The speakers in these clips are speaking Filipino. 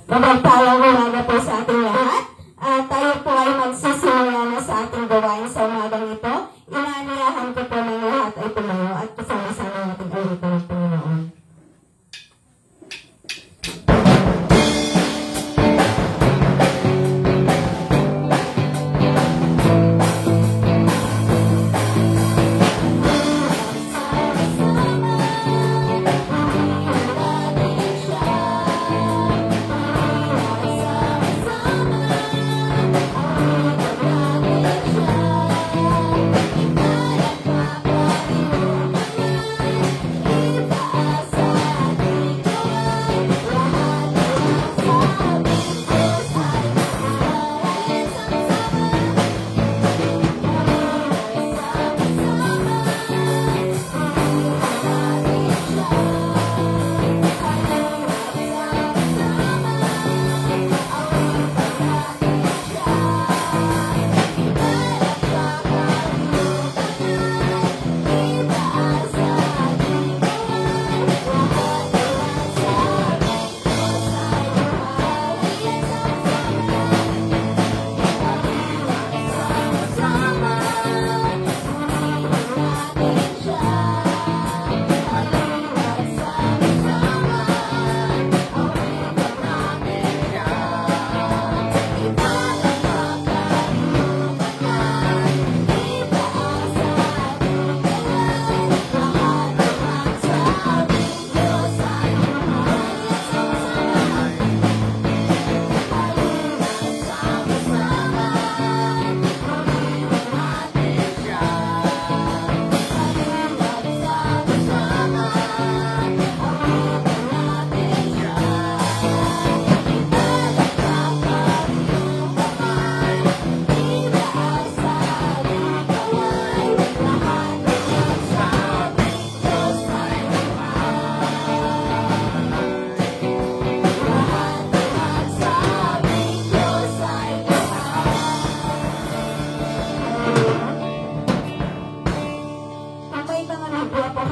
Mabagpalang umaga po sa ating lahat. Tayo po ay magsisimula na sa ating gawain sa umagang ito. Inaaniyahan ko po ng lahat ay tumayo at kasama-sama natin ulitin ng Panginoon.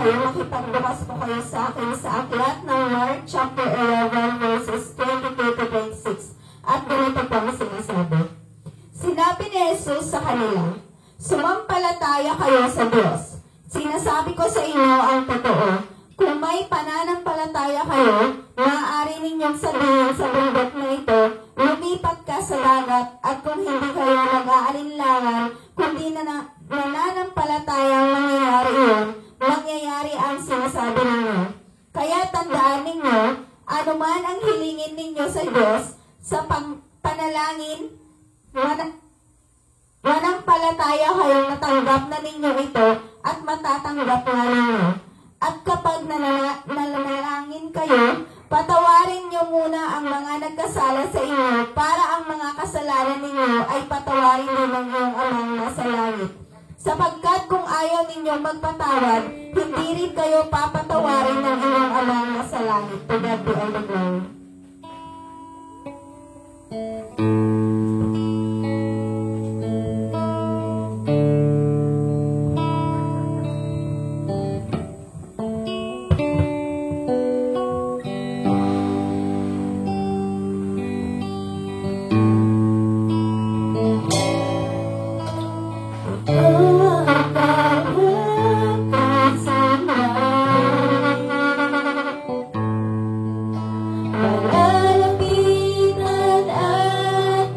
Makipagbukas po kayo sa akin sa aklat ng Mark chapter 11 verses 22 to 26. At ganito po ang sinasabi. Sinabi ni Jesus sa kanila, sumampalataya kayo sa Diyos. Sinasabi ko sa inyo ang totoo. Kung may pananampalataya kayo, maaari ninyong sabihin sa bundok na ito, lumipat ka sa dagat, at kung hindi kayo mag-aalinlangan, kundi nananampalatayang mangyayari yun, mangyayari ang sinasabi ninyo. Kaya tandaan ninyo, anuman ang hilingin ninyo sa Diyos, sa panalangin, manampalataya kayong natanggap na ninyo ito at matatanggap na ninyo. At kapag nanalangin kayo, patawarin niyo muna ang mga nagkasala sa inyo para ang mga kasalanan ninyo ay patawarin din ng iyong amang nasa langit. Sapagkat kung ayaw ninyong magpatawad, hindi rin kayo papatawarin ng inyong amang nasa langit. To God be all the glory. Malalapitan at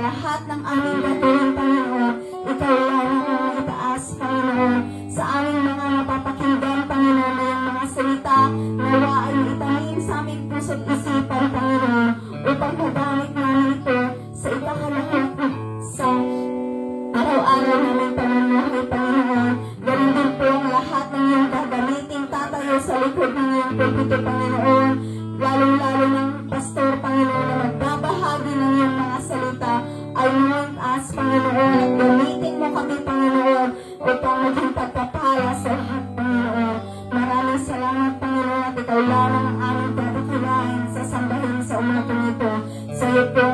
lahat ng aming gagawin, Panginoon. Ikaw lang ang itaas, Panginoon. Sa aming mga mapapakinggan, Panginoon, na yung mga salita, nawa ay itanim sa aming puso't isipan, Panginoon, upang magamit namin ito sa ikakalahat sa araw-araw namin pamumuhay, Panginoon. Ganun din po ang lahat ng iyong gagamitin, tatayo sa likod ng iyong pulpito, Panginoon. Lalong-lalo ng pastor, Panginoon, na magbabahagi ng iyong mga salita. Anoint us, Panginoon, at gamitin mo kami, Panginoon, upang maging pagpapala sa lahat, Panginoon. Maraming salamat, Panginoon, at ikaw lamang ang aming dadakilain sa sambahin sa umagang ito. Sa iyo po